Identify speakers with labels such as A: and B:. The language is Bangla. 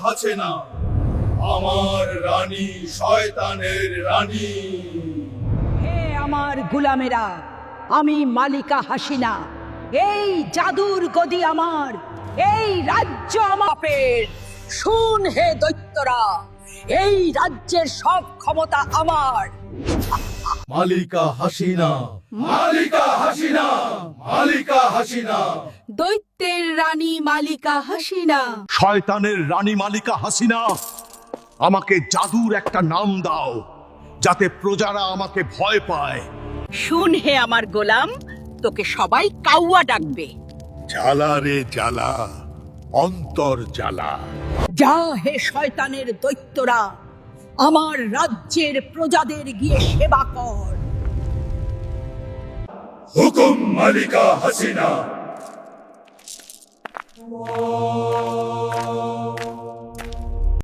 A: হাসিনা আমার রানী, শয়তানের রানী।
B: হে আমার গোলামেরা, আমি মালিকা হাসিনা। এই জাদুর গদি আমার, এই রাজ্য আমার। শুন হে দৈত্যরা, এই রাজ্যের সব ক্ষমতা আমার।
A: মালিকা হাসিনা, মালিকা হাসিনা, মালিকা হাসিনা।
B: দৈত্যের রানী মালিকা হাসিনা।
C: শয়তানের রানী মালিকা হাসিনা, আমাকে জাদুর একটা নাম দাও যাতে প্রজারা আমাকে ভয় পায়।
B: শুন হে আমার গোলাম, তোকে সবাই কাউয়া ডাকবে।
C: জ্বালা রে জ্বালা, অন্তর জ্বালা।
B: যা হে শয়তানের দৈত্যরা, আমার রাজ্যের প্রজাদের গিয়ে সেবা কর।
A: হুকুম মালিকা হাসিনা।